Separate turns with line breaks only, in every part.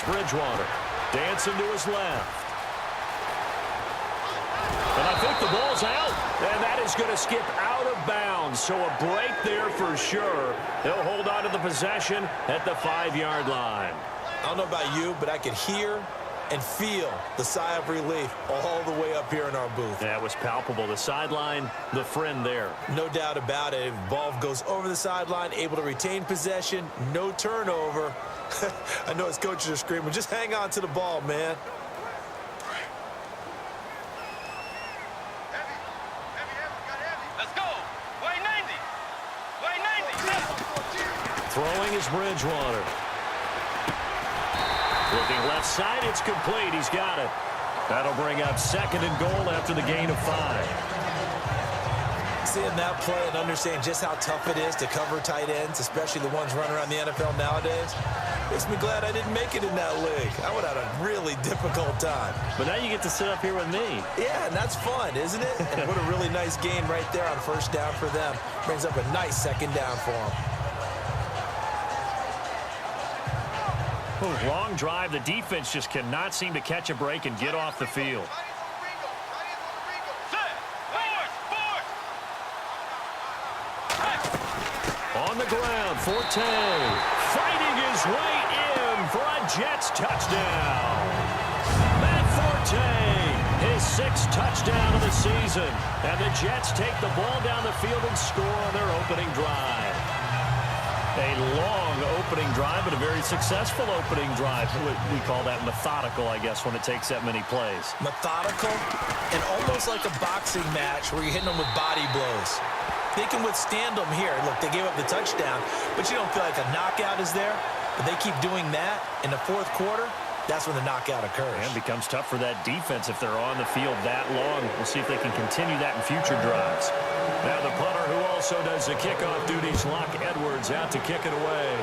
Bridgewater. Dancing to his left. And I think the ball's out. And that is going to skip out of bounds. So a break there for sure. He'll hold on to the possession at the 5-yard line.
I don't know about you, but I could hear and feel the sigh of relief all the way up here in our booth.
That was palpable. The sideline, the friend there.
No doubt about it. If the ball goes over the sideline, able to retain possession, no turnover. I know his coaches are screaming, just hang on to the ball, man.
Let's go. Way 90. Way 90.
Throwing is Bridgewater. Looking left side, it's complete. He's got it. That'll bring up 2nd and goal after the gain of 5.
Seeing that play and understanding just how tough it is to cover tight ends, especially the ones running around the NFL nowadays, makes me glad I didn't make it in that league. I would have had a really difficult time.
But now you get to sit up here with me.
Yeah, and that's fun, isn't it? And what a really nice gain right there on 1st down for them. Brings up a nice 2nd down for them.
Long drive. The defense just cannot seem to catch a break and get off the field. On the ground, Forte fighting his way in for a Jets touchdown. Matt Forte, his 6th touchdown of the season. And the Jets take the ball down the field and score on their opening drive. A long opening drive, but a very successful opening drive. We call that methodical, I guess, when it takes that many plays.
Methodical and almost like a boxing match where you're hitting them with body blows. They can withstand them here. Look, they gave up the touchdown, but you don't feel like a knockout is there. But they keep doing that in the 4th quarter. That's when the knockout occurs.
And it becomes tough for that defense if they're on the field that long. We'll see if they can continue that in future drives. Now the punter who also does the kickoff duties, Locke Edwards, out to kick it away.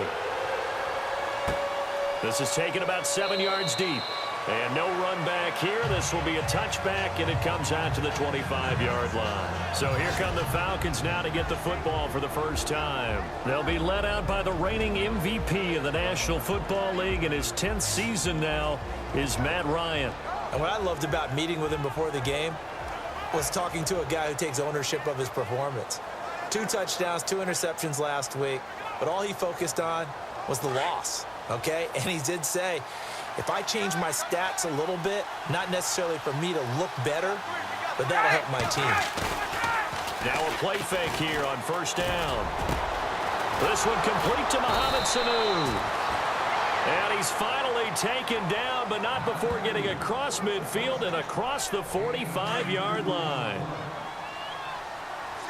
This is taken about 7 yards deep. And no run back here. This will be a touchback, and it comes out to the 25-yard line. So here come the Falcons now to get the football for the first time. They'll be led out by the reigning MVP of the National Football League in his 10th season now is Matt Ryan.
And what I loved about meeting with him before the game was talking to a guy who takes ownership of his performance. 2 touchdowns, 2 interceptions last week, but all he focused on was the loss, okay? And he did say, if I change my stats a little bit, not necessarily for me to look better, but that'll help my team.
Now a play fake here on 1st down. This one complete to Mohamed Sanu. And he's finally taken down, but not before getting across midfield and across the 45-yard line.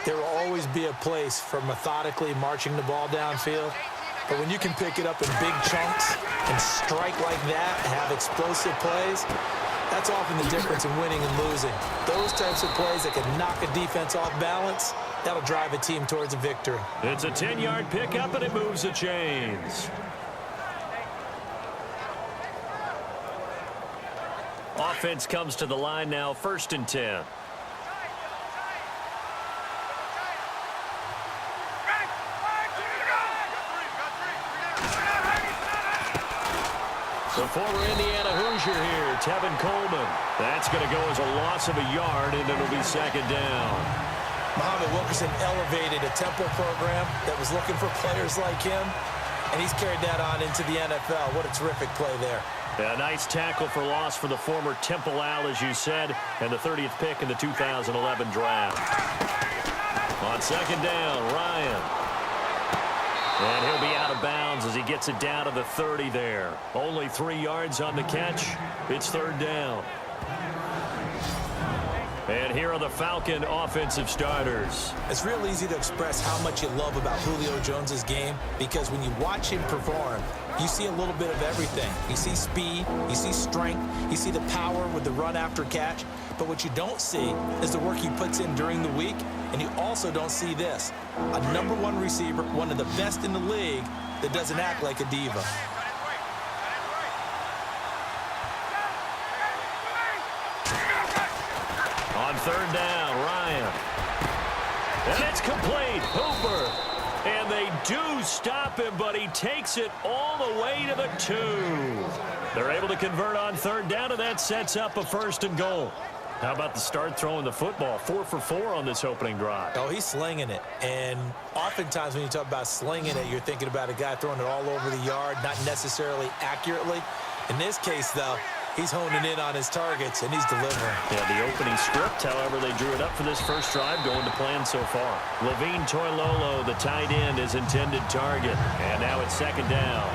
There will always be a place for methodically marching the ball downfield. But when you can pick it up in big chunks and strike like that, have explosive plays, that's often the difference in winning and losing. Those types of plays that can knock a defense off balance, that'll drive a team towards a victory.
It's a 10-yard pickup, and it moves the chains. Offense comes to the line now, 1st and 10. The former Indiana Hoosier here, Tevin Coleman. That's going to go as a loss of a yard, and it'll be 2nd down.
Muhammad Wilkerson elevated a Temple program that was looking for players like him, and he's carried that on into the NFL. What a terrific play there.
A nice tackle for loss for the former Temple Owl, as you said, and the 30th pick in the 2011 draft. On 2nd down, Ryan. And he'll be out of bounds as he gets it down to the 30 there. Only 3 yards on the catch. It's 3rd down. And here are the Falcon offensive starters.
It's real easy to express how much you love about Julio Jones's game because when you watch him perform, you see a little bit of everything. You see speed, you see strength, you see the power with the run after catch. But what you don't see is the work he puts in during the week, and you also don't see this. A #1 receiver, one of the best in the league, that doesn't act like a diva.
On 3rd down, Ryan. And it's complete. Hooper. And they do stop him, but he takes it all the way to the 2. They're able to convert on third down, and that sets up a 1st and goal. How about the start throwing the football? 4 for 4 on this opening drive.
Oh, he's slinging it. And oftentimes when you talk about slinging it, you're thinking about a guy throwing it all over the yard, not necessarily accurately. In this case, though, he's honing in on his targets, and he's delivering.
Yeah, the opening script, however, they drew it up for this first drive, going to plan so far. Levine Toilolo, the tight end, is intended target. And now it's 2nd down.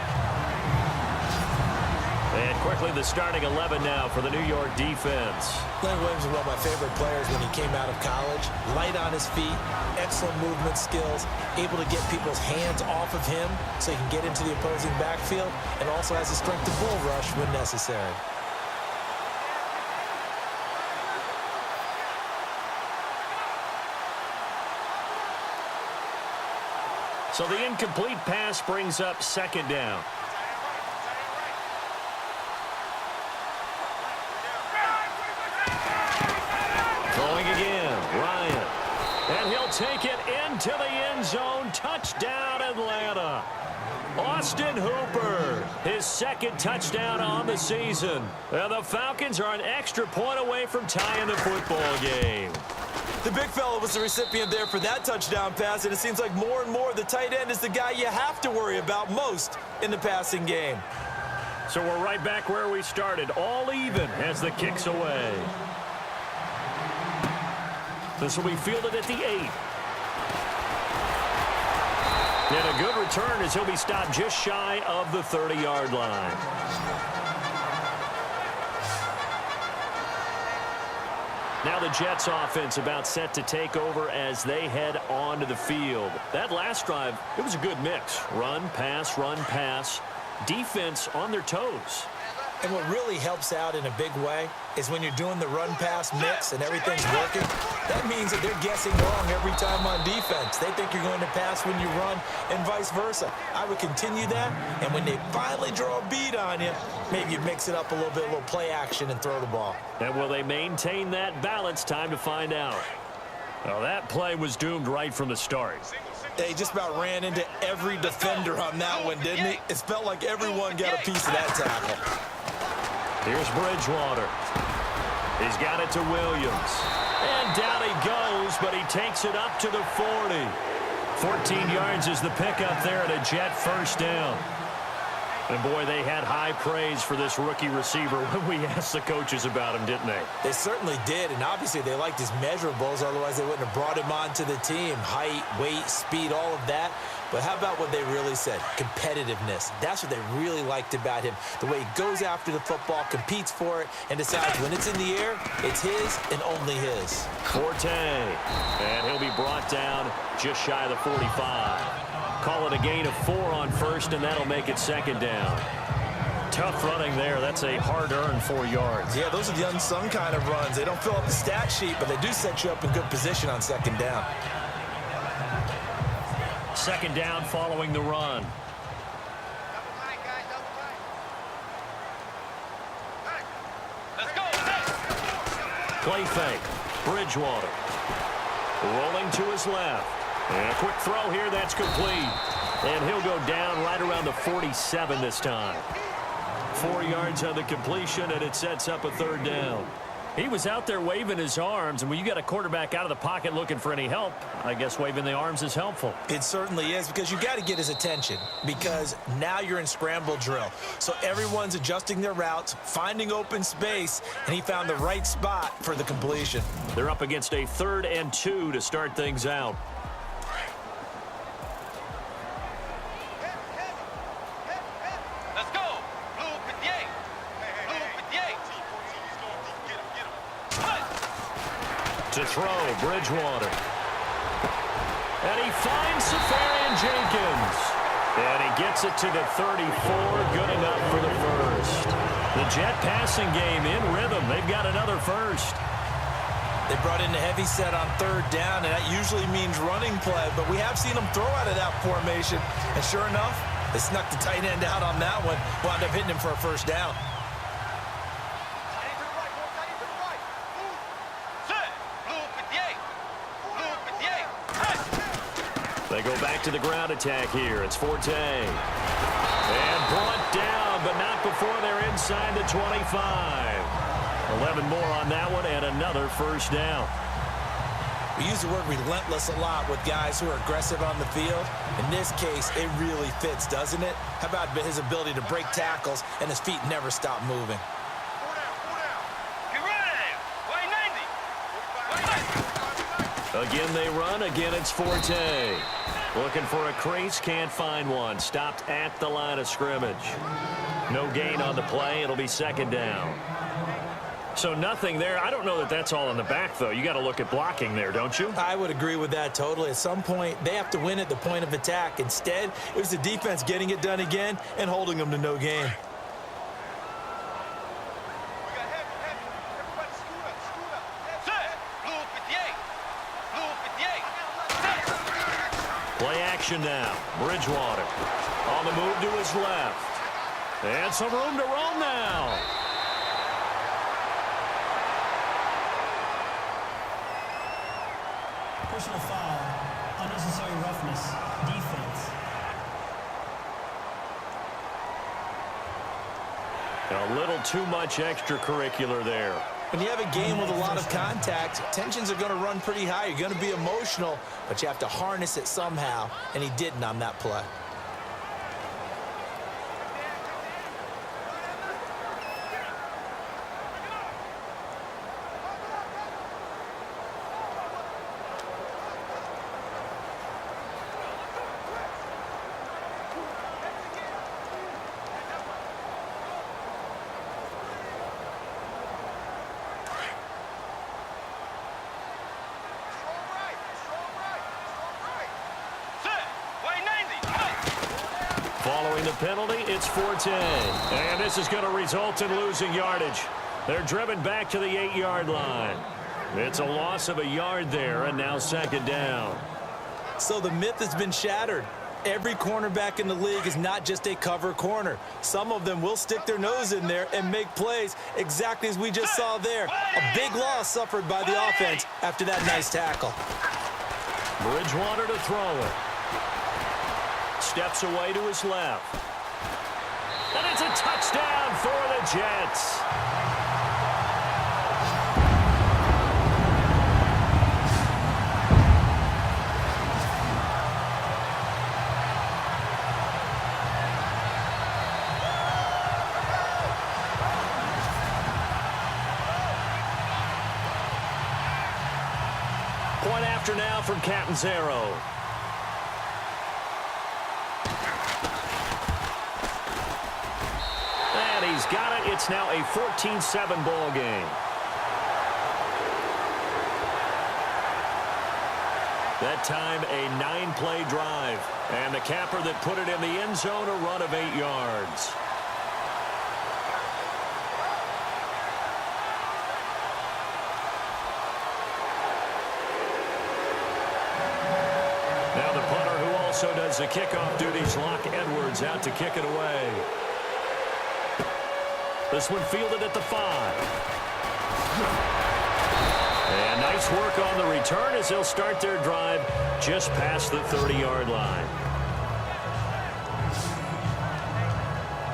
And quickly the starting 11 now for the New York defense.
Glenn Williams was one of my favorite players when he came out of college. Light on his feet, excellent movement skills, able to get people's hands off of him so he can get into the opposing backfield, and also has the strength to bull rush when necessary.
So the incomplete pass brings up 2nd down. Throwing again, Ryan. And he'll take it into the end zone. Touchdown, Atlanta. Austin Hooper, his 2nd touchdown on the season. And the Falcons are an extra point away from tying the football game.
The big fella was the recipient there for that touchdown pass, and it seems like more and more the tight end is the guy you have to worry about most in the passing game.
So we're right back where we started, all even as the kick's away. This will be fielded at the 8. And a good return as he'll be stopped just shy of the 30-yard line. Now the Jets offense about set to take over as they head onto the field. That last drive, it was a good mix. Run, pass. Defense on their toes.
And what really helps out in a big way is when you're doing the run-pass mix and everything's working, that means that they're guessing wrong every time on defense. They think you're going to pass when you run and vice versa. I would continue that, and when they finally draw a beat on you, maybe you mix it up a little bit, a little play action and throw the ball.
And will they maintain that balance? Time to find out. Well, that play was doomed right from the start.
He just about ran into every defender on that one, didn't he? It felt like everyone got a piece of that tackle.
Here's Bridgewater. He's got it to Williams. And down he goes, but he takes it up to the 40. 14 yards is the pickup there at a Jet 1st down. And, boy, they had high praise for this rookie receiver when we asked the coaches about him, didn't they?
They certainly did, and obviously they liked his measurables. Otherwise, they wouldn't have brought him onto the team. Height, weight, speed, all of that. But how about what they really said? Competitiveness. That's what they really liked about him. The way he goes after the football, competes for it, and decides when it's in the air, it's his and only his.
Forte. And he'll be brought down just shy of the 45. Call it a gain of 4 on 1st, and that'll make it 2nd down. Tough running there. That's a hard-earned 4 yards.
Yeah, those are the unsung kind of runs. They don't fill up the stat sheet, but they do set you up in good position on 2nd down.
2nd down following the run.
Let's go.
Play fake. Bridgewater. Rolling to his left. And a quick throw here. That's complete. And he'll go down right around the 47 this time. 4 yards on the completion, and it sets up a 3rd down. He was out there waving his arms, and when you got a quarterback out of the pocket looking for any help, I guess waving the arms is helpful.
It certainly is, because you got to get his attention, because now you're in scramble drill. So everyone's adjusting their routes, finding open space, and he found the right spot for the completion.
They're up against a 3rd and 2 to start things out.
Let's go. Blue 58. Blue 58.
To throw, Bridgewater. And he finds Safarian Jenkins. And he gets it to the 34, good enough for the 1st. The Jet passing game in rhythm. They've got another 1st.
They brought in the heavy set on 3rd down, and that usually means running play, but we have seen them throw out of that formation. And sure enough, they snuck the tight end out on that one, wound up hitting him for a 1st down.
They go back to the ground attack here. It's Forte. And brought down, but not before they're inside the 25. 11 more on that one and another first down.
We use the word relentless a lot with guys who are aggressive on the field. In this case, it really fits, doesn't it? How about his ability to break tackles and his feet never stop moving?
Again they run. Again it's Forte. Looking for a crease. Can't find one. Stopped at the line of scrimmage. No gain on the play. It'll be second down. So nothing there. I don't know that that's all in the back, though. You got to look at blocking there, don't you?
I would agree with that totally. At some point, they have to win at the point of attack. Instead, it was the defense getting it done again and holding them to no gain.
Play action now. Bridgewater on the move to his left. And some room to roam now.
Personal foul, unnecessary roughness, defense.
A little too much extracurricular there.
When you have a game with a lot of contact, tensions are going to run pretty high. You're going to be emotional, but you have to harness it somehow, and he didn't on that play.
Following the penalty, it's Forte. And this is going to result in losing yardage. They're driven back to the 8-yard line. It's a loss of a yard there, and now second down.
So the myth has been shattered. Every cornerback in the league is not just a cover corner. Some of them will stick their nose in there and make plays exactly as we just saw there. A big loss suffered by the offense after that nice tackle.
Bridgewater to throw it. Steps away to his left. And it's a touchdown for the Jets. Point after now from Catanzaro. And he's got it. It's now a 14-7 ball game. That time a 9-play drive. And the capper that put it in the end zone, a run of 8 yards. Now the punter who also does the kickoff duties, Locke Edwards, out to kick it away. This one fielded at the 5. And nice work on the return as they'll start their drive just past the 30-yard line.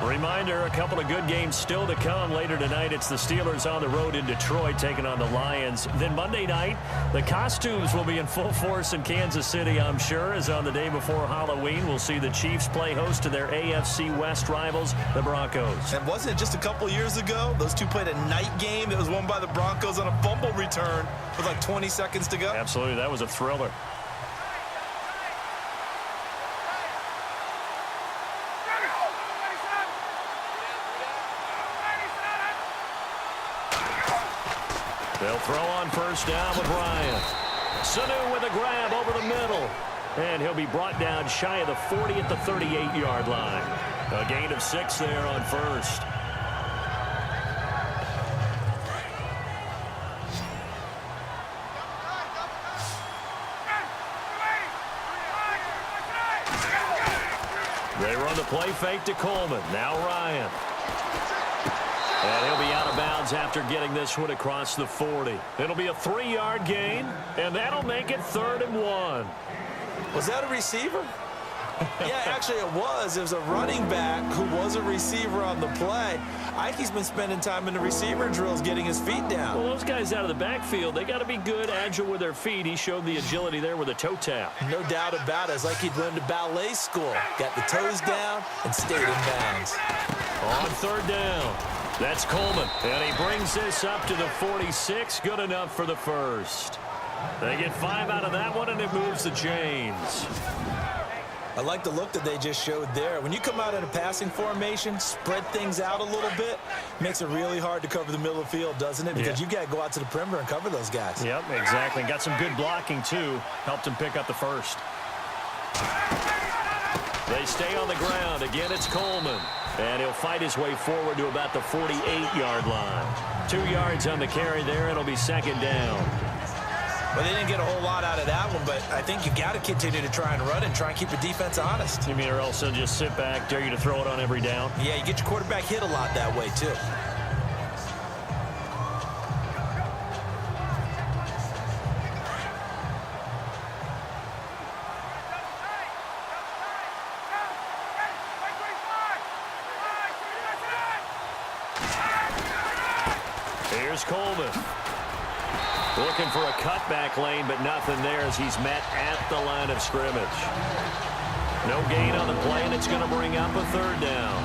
Reminder, a couple of good games still to come later tonight. It's the Steelers on the road in Detroit taking on the Lions. Then Monday night, the costumes will be in full force in Kansas City, I'm sure, as on the day before Halloween, we'll see the Chiefs play host to their AFC West rivals, the Broncos.
And wasn't it just a couple years ago, those two played a night game that was won by the Broncos on a fumble return with like 20 seconds to go?
Absolutely, that was a thriller. They'll throw on first down with Bryant. Sanu with a grab over the middle. And he'll be brought down shy of the 40 at the 38-yard line. A gain of 6 there on first. They run the play fake to Coleman. Now Ryan. And he'll be out of bounds after getting this one across the 40. It'll be a 3-yard gain, and that'll make it 3rd and 1.
Was that a receiver? Yeah, actually it was. It was a running back who was a receiver on the play. I think he's been spending time in the receiver drills getting his feet down.
Well, those guys out of the backfield, they got to be good, agile with their feet. He showed the agility there with a toe tap.
No doubt about it. It's like he'd learned to ballet school. Got the toes down and stayed in bounds.
On third down, that's Coleman. And he brings this up to the 46. Good enough for the first. They get 5 out of that one, and it moves the chains.
I like the look that they just showed there. When you come out in a passing formation, spread things out a little bit, makes it really hard to cover the middle of the field, doesn't it? Because you got to go out to the perimeter and cover those guys.
Yep, exactly. Got some good blocking, too. Helped him pick up the first. They stay on the ground. Again, it's Coleman. And he'll fight his way forward to about the 48-yard line. 2 yards on the carry there. It'll be second down.
Well, they didn't get a whole lot out of that one, but I think you got to continue to try and run and try and keep the defense honest.
You mean or else they'll just sit back, dare you to throw it on every down?
Yeah, you get your quarterback hit a lot that way, too.
Here's Coleman. Looking for a cutback lane, but nothing there as he's met at the line of scrimmage. No gain on the play, and it's going to bring up a third down.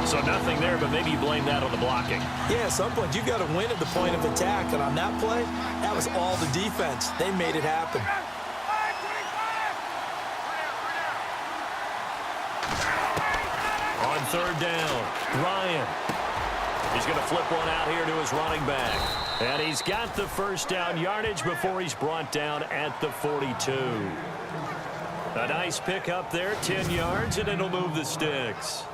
So nothing there, but maybe you blame that on the blocking.
Yeah, at some point, you've got to win at the point of attack, and on that play, that was all the defense. They made it happen.
On third down, Ryan. He's going to flip one out here to his running back. And he's got the first down yardage before he's brought down at the 42. A nice pick up there, 10 yards, and it'll move the sticks.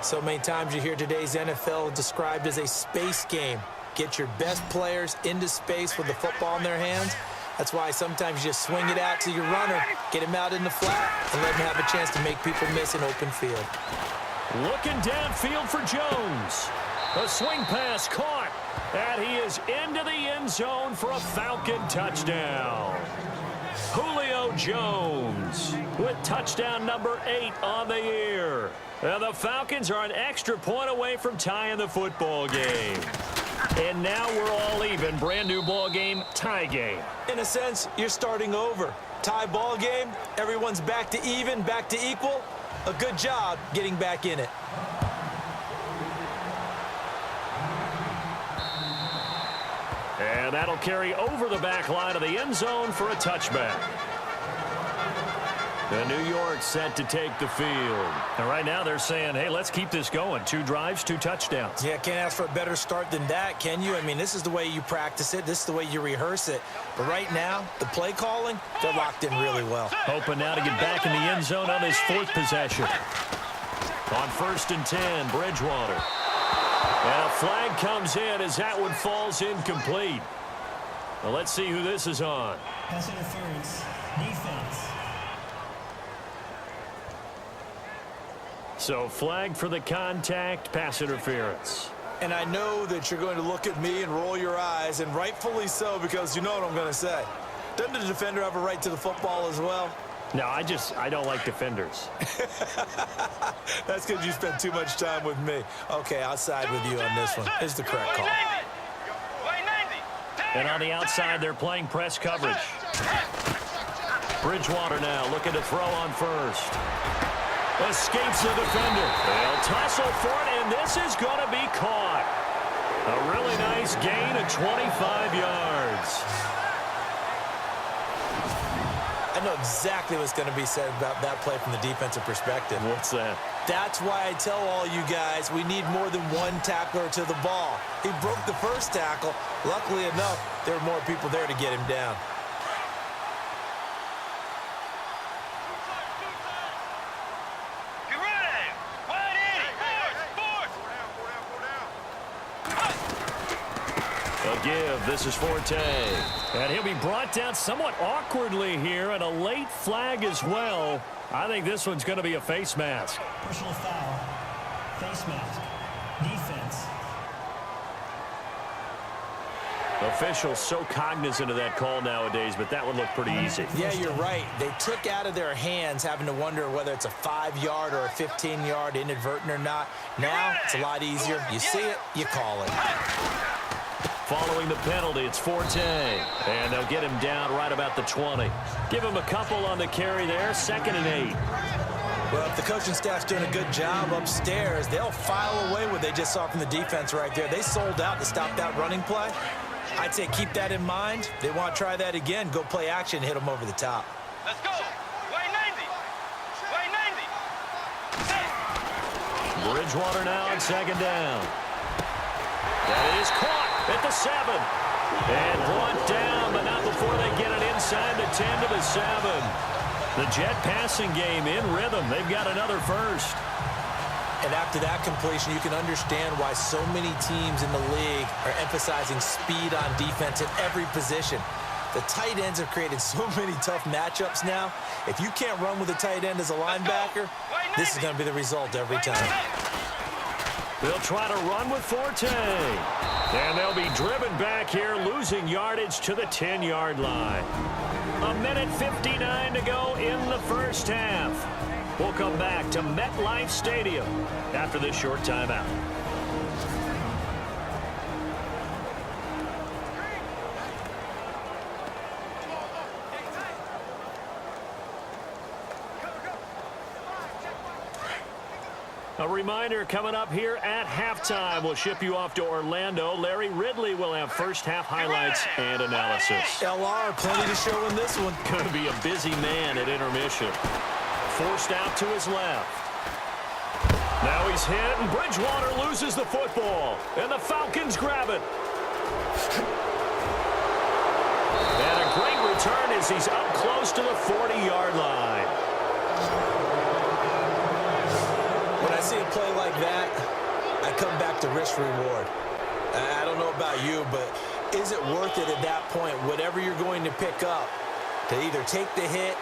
So many times you hear today's NFL described as a space game. Get your best players into space with the football in their hands. That's why sometimes you just swing it out to your runner, get him out in the flat, and let him have a chance to make people miss an open field.
Looking downfield for Jones. A swing pass caught. And he is into the end zone for a Falcon touchdown. Julio Jones with touchdown number 8 on the year. And the Falcons are an extra point away from tying the football game. And now we're all even. Brand new ball game, tie game.
In a sense, you're starting over. Tie ball game, everyone's back to even, back to equal. A good job getting back in it.
And that'll carry over the back line of the end zone for a touchback. And New York set to take the field. And right now they're saying, hey, let's keep this going. 2 drives, 2 touchdowns.
Yeah, can't ask for a better start than that, can you? I mean, this is the way you practice it. This is the way you rehearse it. But right now, the play calling, they're locked in really well.
Hoping now to get back in the end zone on his 4th possession. On 1st and 10, Bridgewater. And a flag comes in as that one falls incomplete. Well, let's see who this is on.
Pass interference. Defense.
So flag for the contact, pass interference.
And I know that you're going to look at me and roll your eyes, and rightfully so, because you know what I'm going to say. Doesn't the defender have a right to the football as well?
No, I don't like defenders.
That's because you spent too much time with me. Okay, I'll side with you on this one. It's the correct call.
And on the outside, they're playing press coverage. Bridgewater now looking to throw on first. Escapes the defender. They'll tussle for it, and this is going to be caught. A really nice gain of 25 yards.
I know exactly what's going to be said about that play from the defensive perspective.
What's that?
That's why I tell all you guys we need more than one tackler to the ball. He broke the first tackle. Luckily enough, there were more people there to get him down.
Give. This is Forte. And he'll be brought down somewhat awkwardly here, and a late flag as well. I think this one's going to be a face mask.
Personal foul. Face mask. Defense.
Officials so cognizant of that call nowadays, but that would look pretty easy.
Yeah, you're right. They took out of their hands having to wonder whether it's a 5-yard or a 15-yard inadvertent or not. Now, it's a lot easier. You see it, you call it.
Following the penalty, it's Forte. And they'll get him down right about the 20. Give him a couple on the carry there, 2nd and 8.
Well, if the coaching staff's doing a good job upstairs, they'll file away what they just saw from the defense right there. They sold out to stop that running play. I'd say keep that in mind. They want to try that again. Go play action, hit them over the top.
Let's go. Way 90. Way 90. Hey.
Bridgewater now on 2nd down. That is caught at the 7. And brought down, but not before they get it inside the 10 to the 7. The Jet passing game in rhythm. They've got another first.
And after that completion, you can understand why so many teams in the league are emphasizing speed on defense at every position. The tight ends have created so many tough matchups now. If you can't run with a tight end as a linebacker, this is going to be the result every time.
They'll try to run with Forte. And they'll be driven back here, losing yardage to the 10-yard line. 1:59 to go in the first half. We'll come back to MetLife Stadium after this short timeout. A reminder coming up here at halftime. We'll ship you off to Orlando. Larry Ridley will have first half highlights and analysis.
LR, plenty to show in this one.
Going to be a busy man at intermission. Forced out to his left. Now he's hit, and Bridgewater loses the football. And the Falcons grab it. And a great return as he's up close to the 40-yard line.
When I see a play like that, I come back to risk-reward. I don't know about you, but is it worth it at that point, whatever you're going to pick up, to either take the hit,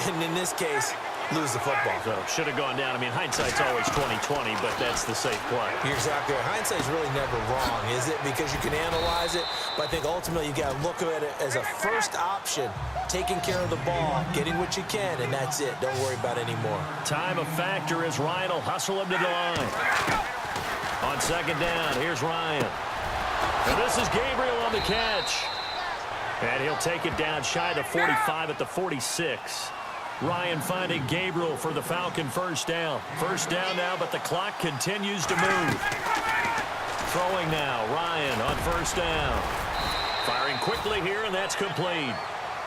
and in this case, lose the football?
So should have gone down. I mean, hindsight's always 20/20, but that's the safe play.
You're exactly right. Hindsight's really never wrong, is it? Because you can analyze it, but I think ultimately you got to look at it as a first option, taking care of the ball, getting what you can, and that's it. Don't worry about it anymore.
Time a factor as Ryan will hustle him to the line. On 2nd down, here's Ryan. And this is Gabriel on the catch. And he'll take it down shy of the 45 at the 46. Ryan finding Gabriel for the Falcon first down. First down now, but the clock continues to move. Throwing now, Ryan on first down. Firing quickly here, and that's complete.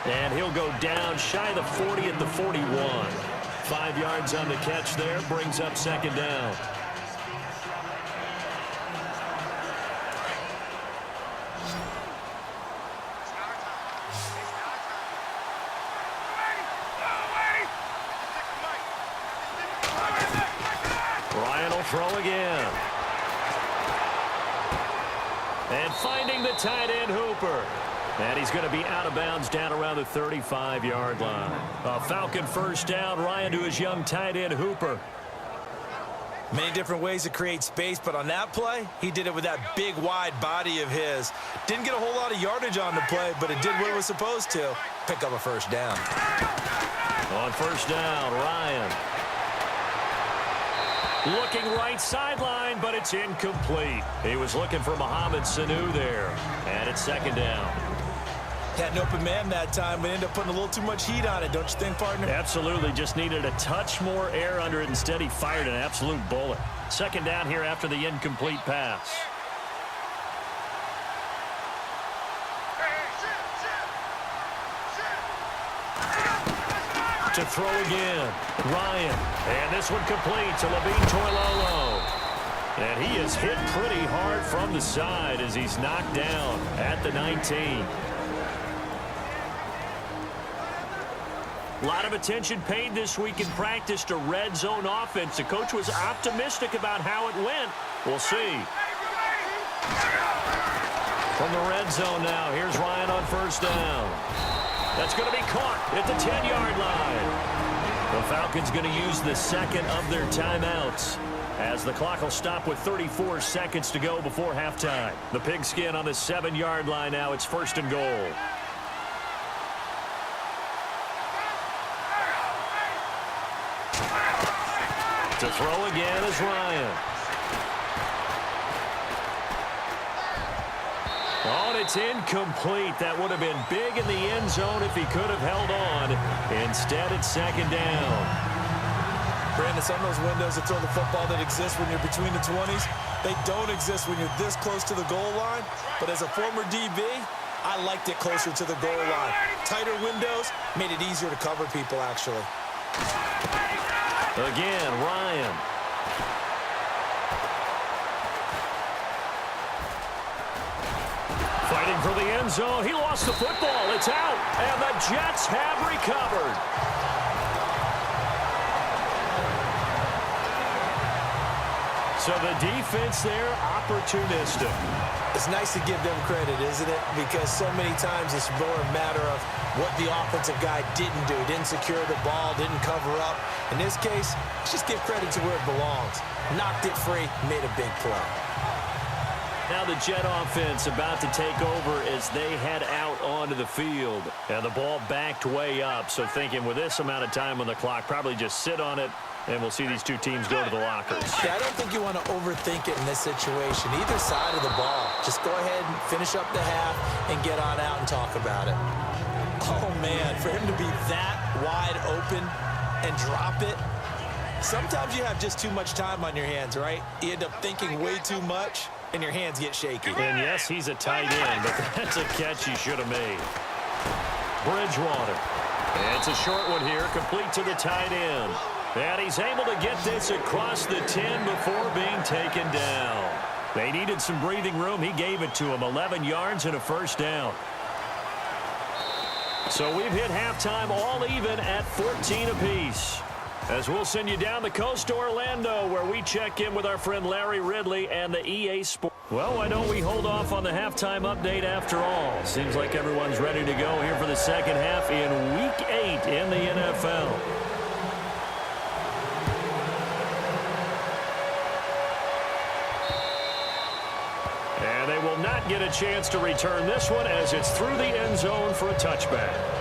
And he'll go down shy of the 40 at the 41. 5 yards on the catch there, brings up 2nd down. Throw again. And finding the tight end Hooper. And he's going to be out of bounds down around the 35-yard line. A Falcon first down. Ryan to his young tight end Hooper.
Many different ways to create space, but on that play, he did it with that big, wide body of his. Didn't get a whole lot of yardage on the play, but it did what it was supposed to. Pick up a first down.
On first down, Ryan. Looking right sideline, but it's incomplete. He was looking for Mohamed Sanu there. And it's 2nd down.
Had an open man that time, but ended up putting a little too much heat on it, don't you think, partner?
Absolutely. Just needed a touch more air under it. Instead, he fired an absolute bullet. 2nd down here after the incomplete pass. To throw again, Ryan, and this one complete to Levine Toilolo. And he is hit pretty hard from the side as he's knocked down at the 19. A lot of attention paid this week in practice to red zone offense. The coach was optimistic about how it went. We'll see. From the red zone now, here's Ryan on first down. That's going to be caught at the 10-yard line. The Falcons going to use the second of their timeouts. as the clock will stop with 34 seconds to go before halftime. The Pigskin on the 7-yard line now. It's 1st and goal. To throw again is Ryan. Oh, and it's incomplete. That would have been big in the end zone if he could have held on. Instead, it's 2nd down.
Brandon, some of those windows that throw the football that exist when you're between the 20s, they don't exist when you're this close to the goal line. But as a former DB, I liked it closer to the goal line. Tighter windows made it easier to cover people, actually.
Again, Ryan. Fighting for the end zone. He lost the football. It's out. And the Jets have recovered. So the defense there, opportunistic.
It's nice to give them credit, isn't it? Because so many times it's more a matter of what the offensive guy didn't do. Didn't secure the ball, didn't cover up. In this case, let's just give credit to where it belongs. Knocked it free, made a big play.
Now the Jet offense about to take over as they head out onto the field. And the ball backed way up, so thinking with this amount of time on the clock, probably just sit on it, and we'll see these two teams go to the lockers.
Yeah, I don't think you want to overthink it in this situation. Either side of the ball. Just go ahead and finish up the half and get on out and talk about it. Oh, man, for him to be that wide open and drop it, sometimes you have just too much time on your hands, right? You end up thinking way too much, and your hands get shaky.
And yes, he's a tight end, but that's a catch he should have made. Bridgewater. And it's a short one here, complete to the tight end. And he's able to get this across the 10 before being taken down. They needed some breathing room. He gave it to him. 11 yards and a 1st down. So we've hit halftime all even at 14 apiece. As we'll send you down the coast to Orlando, where we check in with our friend Larry Ridley and the EA Sports. Well, why don't we hold off on the halftime update after all? Seems like everyone's ready to go here for the second half in Week 8 in the NFL. And they will not get a chance to return this one as it's through the end zone for a touchback.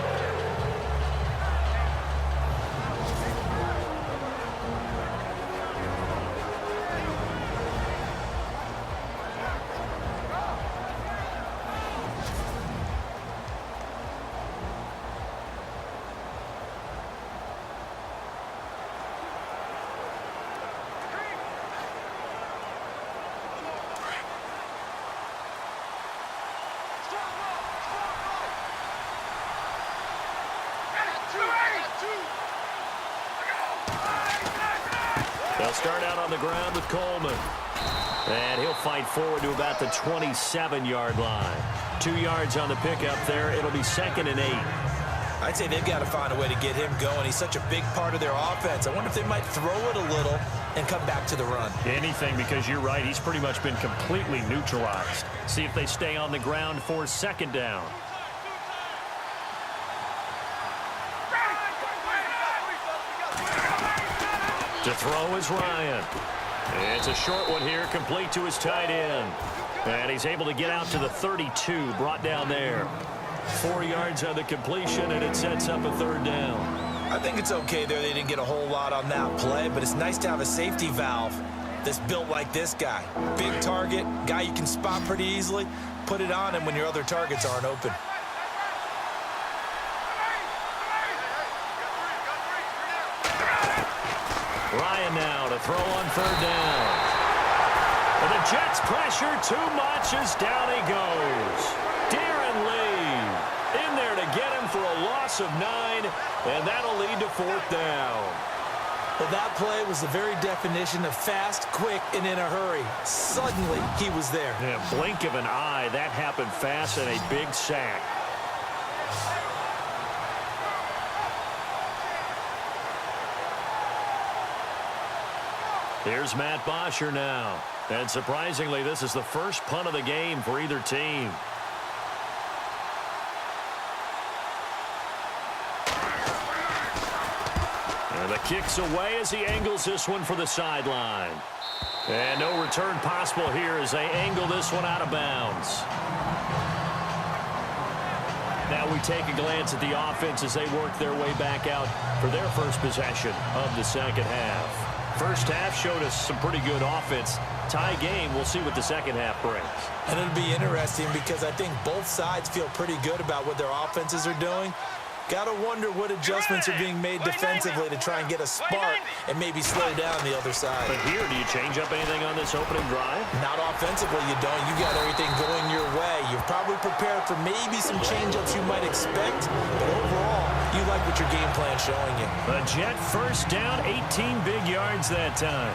They'll start out on the ground with Coleman. And he'll fight forward to about the 27-yard line. 2 yards on the pickup there. It'll be 2nd and 8.
I'd say they've got to find a way to get him going. He's such a big part of their offense. I wonder if they might throw it a little and come back to the run.
Anything, because you're right. He's pretty much been completely neutralized. See if they stay on the ground for 2nd down. To throw is Ryan. It's a short one here, complete to his tight end. And he's able to get out to the 32, brought down there. 4 yards on the completion, and it sets up a 3rd down.
I think it's okay there. They didn't get a whole lot on that play, but it's nice to have a safety valve that's built like this guy. Big target, guy you can spot pretty easily. Put it on him when your other targets aren't open.
Ryan now to throw on 3rd down. And the Jets pressure too much as down he goes. Darren Lee in there to get him for a loss of 9, and that'll lead to 4th down.
Well, that play was the very definition of fast, quick, and in a hurry. Suddenly, he was there.
Yeah, blink of an eye, that happened fast, and a big sack. Here's Matt Bosher now. And surprisingly, this is the first punt of the game for either team. And the kick's away as he angles this one for the sideline. And no return possible here as they angle this one out of bounds. Now we take a glance at the offense as they work their way back out for their first possession of the second half. First half showed us some pretty good offense. Tie game, we'll see what the second half brings.
And it'll be interesting because I think both sides feel pretty good about what their offenses are doing. Got to wonder what adjustments are being made defensively to try and get a spark and maybe slow down the other side.
But here, do you change up anything on this opening drive?
Not offensively, you don't. You got everything going your way. You're probably prepared for maybe some change-ups you might expect, but overall, you like what your game plan's showing you.
A Jet first down, 18 big yards that time.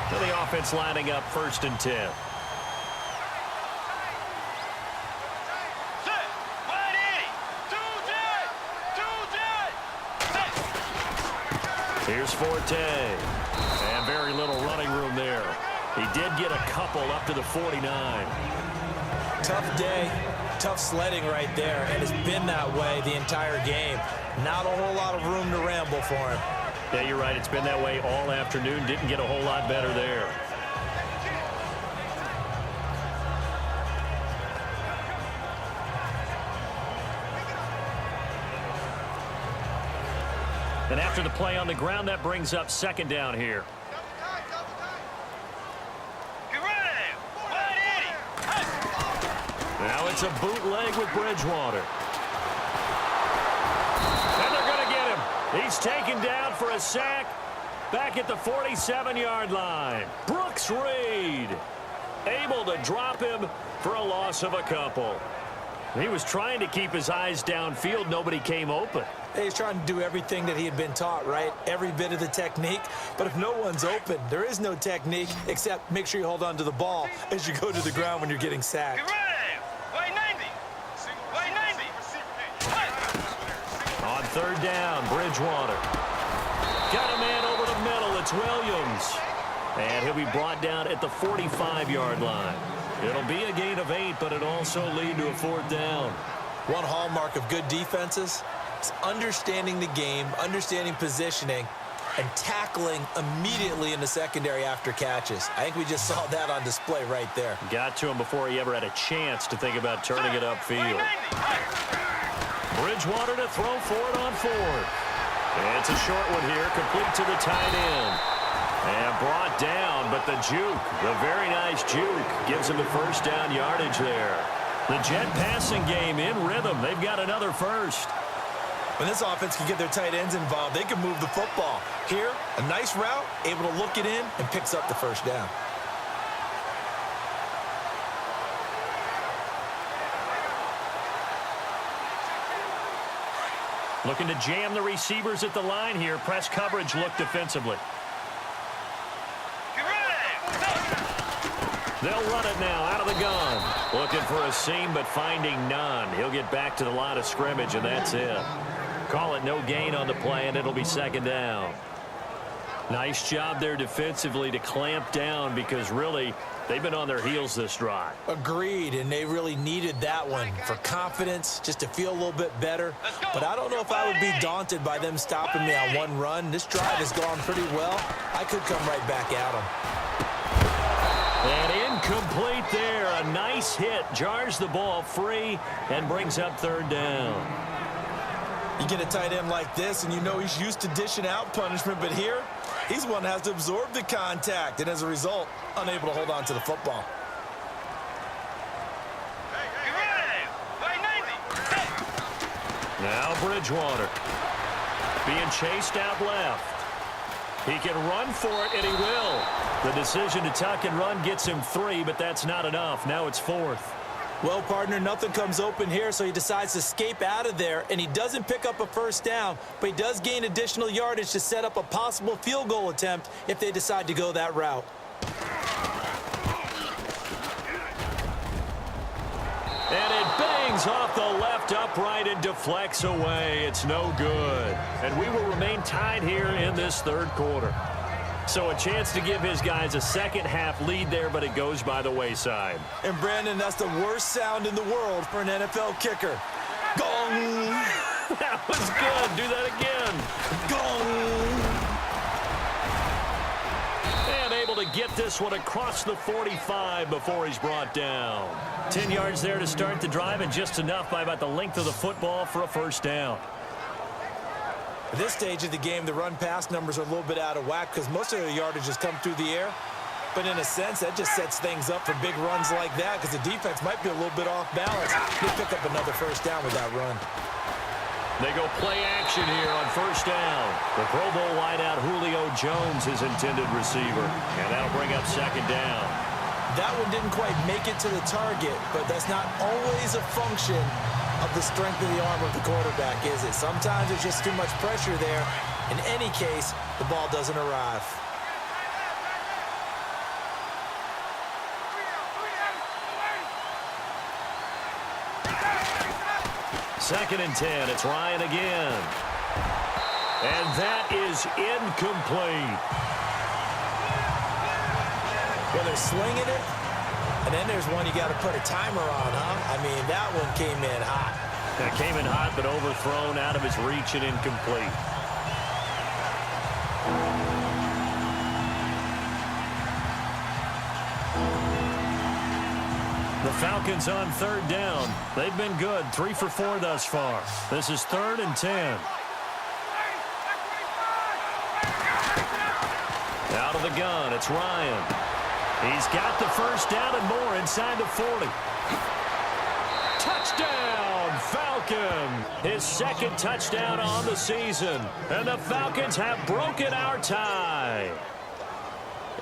So the offense lining up 1st and 10. Here's Forte. And very little running room there. He did get a couple up to the 49.
Tough day, tough sledding right there, and it's been that way the entire game. Not a whole lot of room to ramble for him.
Yeah, you're right. It's been that way all afternoon. Didn't get a whole lot better there. And after the play on the ground, that brings up 2nd down here. Now it's a bootleg with Bridgewater. And they're going to get him. He's taken down for a sack back at the 47-yard line. Brooks Reed able to drop him for a loss of a couple. He was trying to keep his eyes downfield. Nobody came open.
He's trying to do everything that he had been taught, right? Every bit of the technique. But if no one's open, there is no technique except make sure you hold on to the ball as you go to the ground when you're getting sacked.
On 3rd down, Bridgewater. Got a man over the middle. It's Williams. And he'll be brought down at the 45-yard line. It'll be a gain of 8, but it'll also lead to a 4th down.
One hallmark of good defenses is understanding the game, understanding positioning, and tackling immediately in the secondary after catches. I think we just saw that on display right there.
Got to him before he ever had a chance to think about turning it upfield. Bridgewater to throw for it on 4th. And it's a short one here, complete to the tight end. And brought down, but the juke, the very nice juke, gives him the 1st down yardage there. The Jet passing game in rhythm. They've got another first.
When this offense can get their tight ends involved, they can move the football. Here, a nice route, able to look it in, and picks up the 1st down.
Looking to jam the receivers at the line here. Press coverage look defensively. They'll run it now out of the gun. Looking for a seam, but finding none. He'll get back to the line of scrimmage, and that's it. Call it no gain on the play, and it'll be 2nd down. Nice job there defensively to clamp down because really they've been on their heels this drive.
Agreed, and they really needed that one for confidence, just to feel a little bit better. But I don't know if I would be daunted by them stopping me on one run. This drive has gone pretty well. I could come right back at them.
And incomplete there. A nice hit. Jars the ball free and brings up 3rd down.
You get a tight end like this, and you know he's used to dishing out punishment, but here, he's one that has to absorb the contact, and as a result, unable to hold on to the football.
Now Bridgewater being chased out left. He can run for it, and he will. The decision to tuck and run gets him 3, but that's not enough. Now it's 4th.
Well, partner, nothing comes open here, so he decides to escape out of there, and he doesn't pick up a 1st down, but he does gain additional yardage to set up a possible field goal attempt if they decide to go that route.
And it bangs off the left upright and deflects away. It's no good. And we will remain tied here in this 3rd quarter. So a chance to give his guys a second half lead there, but it goes by the wayside.
And Brandon, that's the worst sound in the world for an NFL kicker. Gong!
That was good. Do that again. in. And able to get this one across the 45 before he's brought down. 10 yards there to start the drive, and just enough by about the length of the football for a first down.
At this stage of the game, the run-pass numbers are a little bit out of whack because most of the yardage has come through the air. But in a sense, that just sets things up for big runs like that because the defense might be a little bit off balance. They pick up another first down with that run.
They go play action here on first down. The Pro Bowl wideout Julio Jones is intended receiver, and that'll bring up second down.
That one didn't quite make it to the target, but that's not always a function of the strength of the arm of the quarterback, is it? Sometimes there's just too much pressure there. In any case, the ball doesn't arrive.
Second and 10. It's Ryan again. And that is incomplete.
Well, they're slinging it, and then there's one you got to put a timer on, huh? I mean, that one came in hot.
That came in hot, but overthrown, out of his reach, and incomplete. The Falcons on third down. They've been good, 3 for 4 thus far. This is 3rd and 10. Out of the gun, it's Ryan. He's got the first down and more inside the 40. Touchdown, Falcon! His second touchdown on the season. And the Falcons have broken our tie.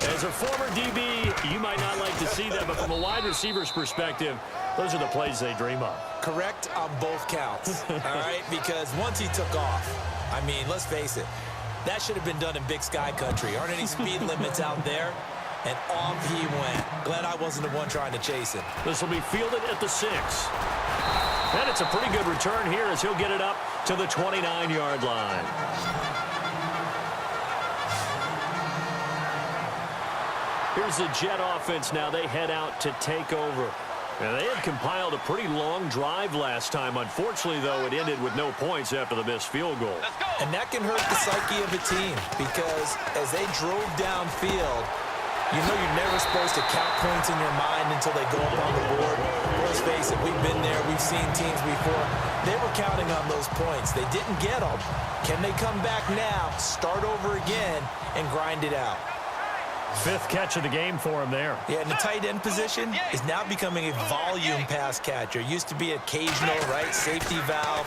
As a former DB, you might not like to see that, but from a wide receiver's perspective, those are the plays they dream of.
Correct on both counts, all right? Because once he took off, I mean, let's face it, that should have been done in Big Sky country. Aren't any speed limits out there? And off he went. Glad I wasn't the one trying to chase him.
This will be fielded at the 6. And it's a pretty good return here as he'll get it up to the 29-yard line. Here's the Jet offense now. They head out to take over. And they had compiled a pretty long drive last time. Unfortunately, though, it ended with no points after the missed field goal.
And that can hurt the psyche of a team because as they drove downfield, you know you're never supposed to count points in your mind until they go up on the board. Let's face it, we've been there. We've seen teams before. They were counting on those points. They didn't get them. Can they come back now, start over again, and grind it out?
5th catch of the game for him there.
Yeah, and the tight end position is now becoming a volume pass catcher. Used to be occasional, right, safety valve.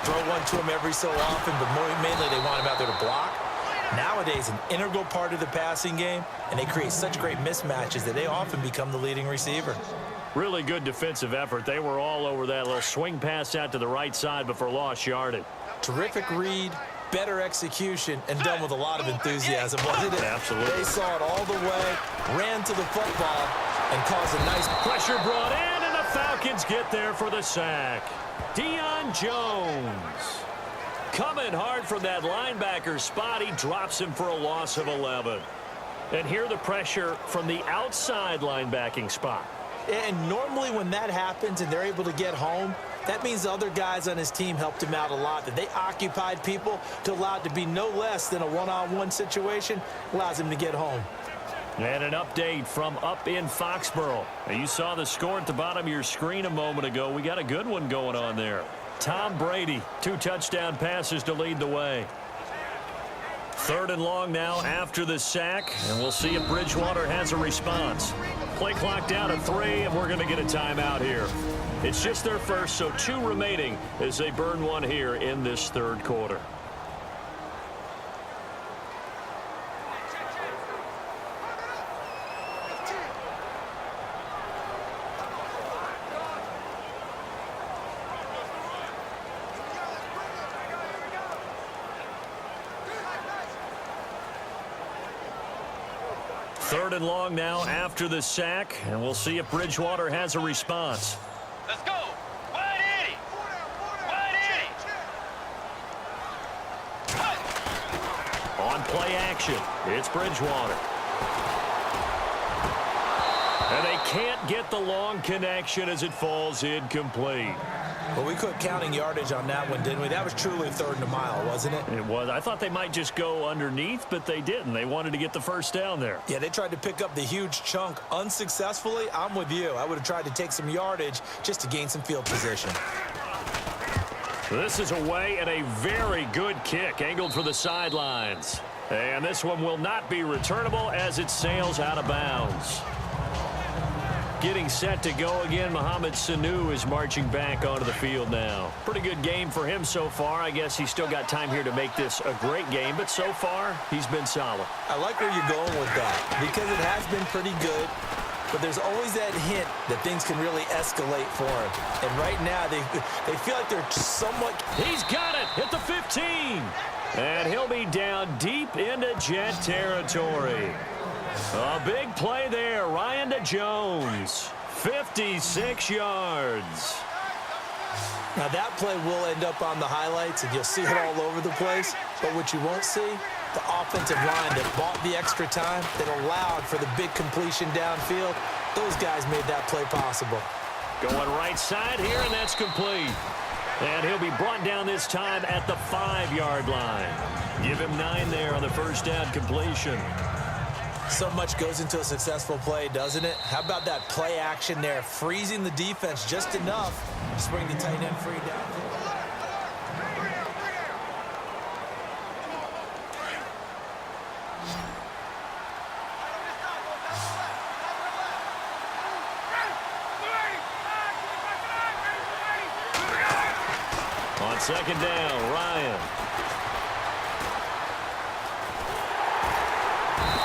Throw one to him every so often, but mainly they want him out there to block. Nowadays, an integral part of the passing game, and they create such great mismatches that they often become the leading receiver.
Really good defensive effort. They were all over that little swing pass out to the right side before lost yardage.
Terrific read, better execution, and done with a lot of enthusiasm, wasn't it?
Absolutely.
They saw it all the way, ran to the football, and caused a nice
pressure brought in, and the Falcons get there for the sack. Deion Jones coming hard from that linebacker spot. He drops him for a loss of 11. And here the pressure from the outside linebacking spot.
And normally when that happens and they're able to get home, that means the other guys on his team helped him out a lot. That they occupied people to allow it to be no less than a one-on-one situation allows him to get home.
And an update from up in Foxborough. Now, you saw the score at the bottom of your screen a moment ago. We got a good one going on there. Tom Brady, 2 touchdown passes to lead the way. 3rd and long now after the sack, and we'll see if Bridgewater has a response. Play clock down to 3, and we're going to get a timeout here. It's just their first, so 2 remaining as they burn one here in this 3rd quarter. Third and long now after the sack, and we'll see if Bridgewater has a response.
Let's go. Wide 80. Wide 80.
On play action, it's Bridgewater. And they can't get the long connection as it falls incomplete.
Well, we quit counting yardage on that one, didn't we? That was truly 3rd and a mile, wasn't it?
It was. I thought they might just go underneath, but they didn't. They wanted to get the first down there.
Yeah, they tried to pick up the huge chunk unsuccessfully. I'm with you. I would have tried to take some yardage just to gain some field position.
This is away and a very good kick angled for the sidelines. And this one will not be returnable as it sails out of bounds. Getting set to go again, Mohamed Sanu is marching back onto the field now. Pretty good game for him so far. I guess he's still got time here to make this a great game, but so far, he's been solid.
I like where you're going with that because it has been pretty good, but there's always that hint that things can really escalate for him. And right now, they feel like they're somewhat...
He's got it at the 15. And he'll be down deep into Jet territory. A big play there. Ryan to Jones. 56 yards.
Now, that play will end up on the highlights, and you'll see it all over the place. But what you won't see, the offensive line that bought the extra time, that allowed for the big completion downfield, those guys made that play possible.
Going right side here, and that's complete. And he'll be brought down this time at the 5-yard line. Give him 9 there on the first down completion.
So much goes into a successful play, doesn't it? How about that play action there, freezing the defense just enough to bring the tight end free down.
On second down, Ryan.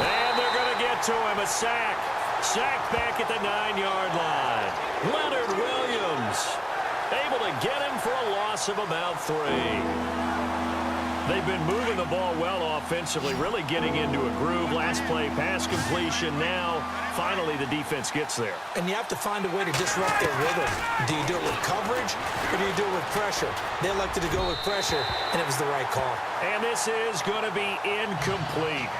And they're going to get to him, a sack. Sacked back at the 9-yard line. Leonard Williams able to get him for a loss of about 3. They've been moving the ball well offensively, really getting into a groove. Last play, pass completion. Now, finally, the defense gets there.
And you have to find a way to disrupt their rhythm. Do you do it with coverage, or do you do it with pressure? They elected to go with pressure, and it was the right call.
And this is going to be incomplete.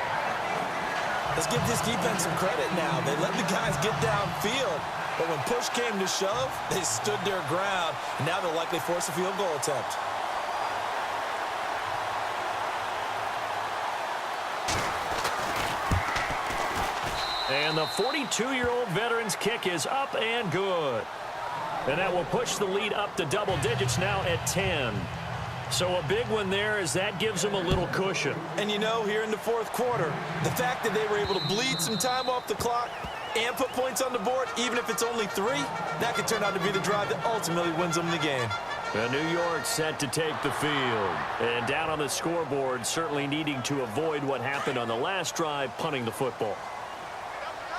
Let's give this defense some credit now. They let the guys get downfield, but when push came to shove, they stood their ground. And now they'll likely force a field goal attempt.
And the 42-year-old veteran's kick is up and good. And that will push the lead up to double digits now at 10. So a big one there as that gives them a little cushion.
And you know, here in the 4th quarter, the fact that they were able to bleed some time off the clock and put points on the board, even if it's only 3, that could turn out to be the drive that ultimately wins them the game.
New York set to take the field. And down on the scoreboard, certainly needing to avoid what happened on the last drive, punting the football.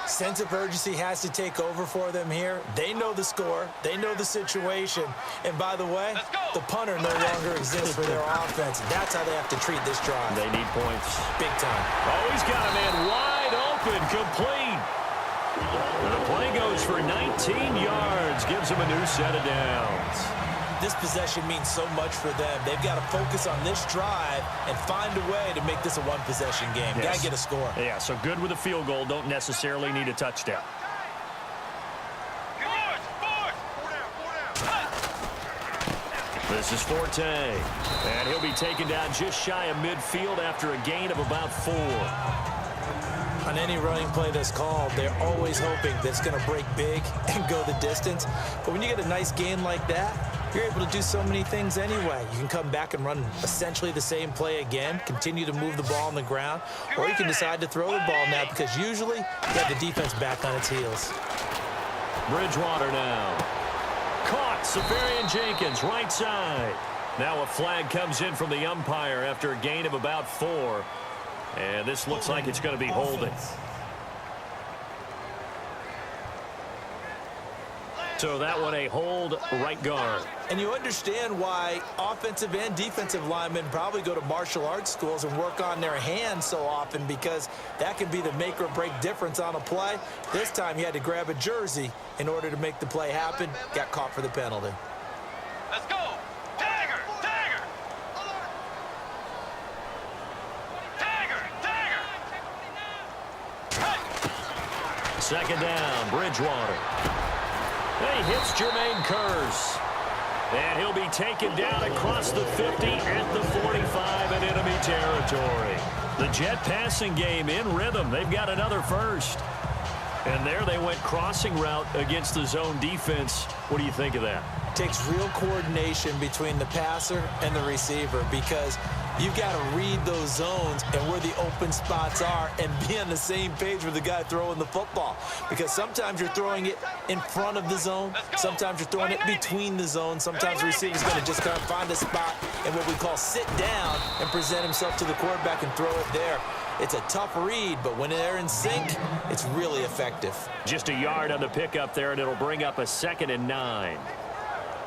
Sense of urgency has to take over for them here. They know the score. They know the situation. And by the way, the punter no longer exists for their offense. That's how they have to treat this drive.
They need points.
Big time.
Oh, he's got a man wide open, complete. And the play goes for 19 yards, gives him a new set of downs.
This possession means so much for them. They've got to focus on this drive and find a way to make this a one-possession game.
Yes.
Got to get a score.
Yeah, so good with a field goal. Don't necessarily need a touchdown. This is Forte. And he'll be taken down just shy of midfield after a gain of about 4.
On any running play that's called, they're always hoping that it's going to break big and go the distance. But when you get a nice gain like that, you're able to do so many things anyway. You can come back and run essentially the same play again, continue to move the ball on the ground, or you can decide to throw the ball now because usually you have the defense back on its heels.
Bridgewater now. Caught. Safarian Jenkins, right side. Now a flag comes in from the umpire after a gain of about 4. And this looks like it's going to be holding. So that one a hold, right guard.
And you understand why offensive and defensive linemen probably go to martial arts schools and work on their hands so often, because that can be the make or break difference on a play. This time he had to grab a jersey in order to make the play happen. Got caught for the penalty.
Let's go. Dagger, dagger. Dagger, dagger.
Second down, Bridgewater. He hits Jermaine Kearse. And he'll be taken down across the 50 at the 45 in enemy territory. The Jet passing game in rhythm. They've got another first. And there they went crossing route against the zone defense. What do you think of that?
Takes real coordination between the passer and the receiver because you've got to read those zones and where the open spots are and be on the same page with the guy throwing the football. Because sometimes you're throwing it in front of the zone. Sometimes you're throwing it between the zones. Sometimes the receiver's going to just kind of find a spot and what we call sit down and present himself to the quarterback and throw it there. It's a tough read, but when they're in sync, it's really effective.
Just a yard on the pickup there, and it'll bring up a 2nd and 9.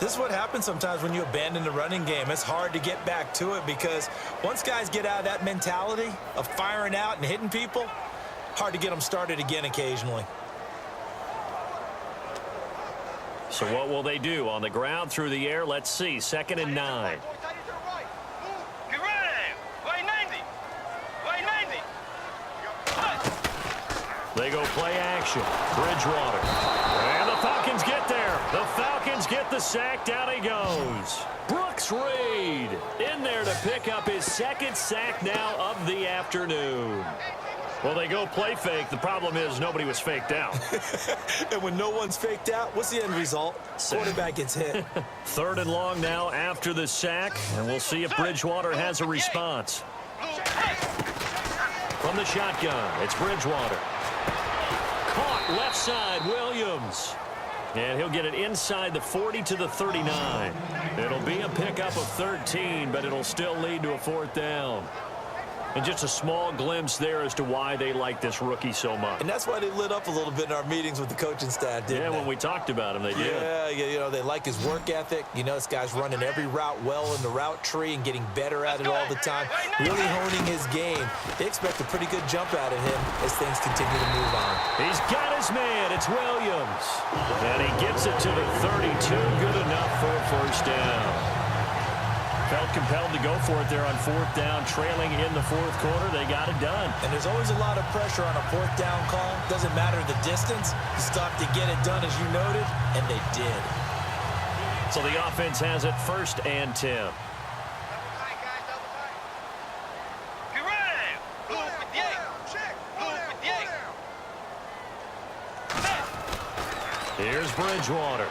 This is what happens sometimes when you abandon the running game. It's hard to get back to it because once guys get out of that mentality of firing out and hitting people, hard to get them started again occasionally.
So what will they do? On the ground, through the air, let's see. 2nd and 9. They go play action. Bridgewater. And the Falcons get there. The Falcons get the sack. Down he goes. Brooks Reed in there to pick up his 2nd sack now of the afternoon. Well, they go play fake. The problem is nobody was faked out.
And when no one's faked out, what's the end result? Quarterback gets hit.
3rd and long now after the sack. And we'll see if Bridgewater has a response. From the shotgun, it's Bridgewater. Caught left side, Williams. And he'll get it inside the 40 to the 39. It'll be a pickup of 13, but it'll still lead to a 4th down. And just a small glimpse there as to why they like this rookie so much.
And that's why they lit up a little bit in our meetings with the coaching staff, didn't they?
When we talked about him, they did.
Yeah, you know, they like his work ethic. You know, this guy's running every route well in the route tree and getting better at it all the time, really honing his game. They expect a pretty good jump out of him as things continue to move on.
He's got his man. It's Williams. And he gets it to the 32. Good enough for a 1st down. Felt compelled to go for it there on 4th down, trailing in the 4th quarter. They got it done.
And there's always a lot of pressure on a 4th down call. Doesn't matter the distance. You still have to get it done, as you noted, and they did.
So the offense has it 1st and 10. Here's Bridgewater.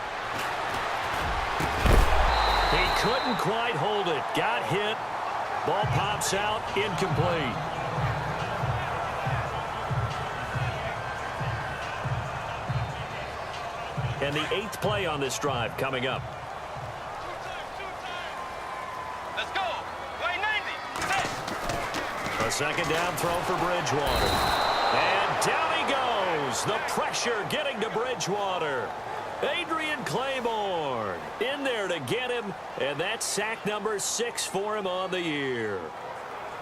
He couldn't quite hold it. Got hit. Ball pops out. Incomplete. And the 8th play on this drive coming up.
Let's go. Play 90.
A 2nd down throw for Bridgewater. And down he goes. The pressure getting to Bridgewater. Adrian Claiborne in there to get him, and that's sack number 6 for him on the year.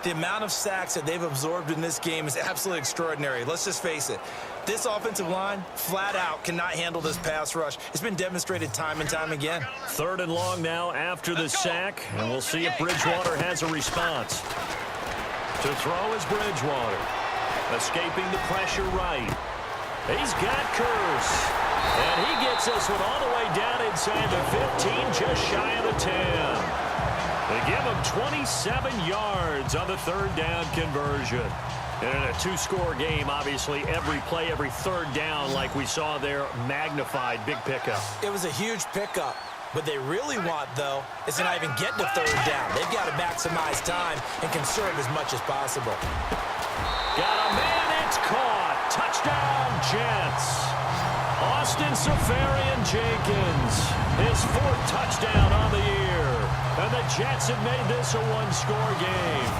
The amount of sacks that they've absorbed in this game is absolutely extraordinary. Let's just face it. This offensive line, flat out, cannot handle this pass rush. It's been demonstrated time and time again.
3rd and long now after the sack, and we'll see if Bridgewater has a response. To throw is Bridgewater. Escaping the pressure right. He's got Curse. And he gets this one all the way down inside the 15, just shy of the 10. They give him 27 yards on the 3rd down conversion. And in a 2-score game, obviously, every play, every 3rd down, like we saw there, magnified, big pickup.
It was a huge pickup. What they really want, though, is to not even get to 3rd down. They've got to maximize time and conserve as much as possible.
Got a man, it's caught. Touchdown, Jets. Austin Safarian-Jenkins, his 4th touchdown on the year. And the Jets have made this a 1-score game.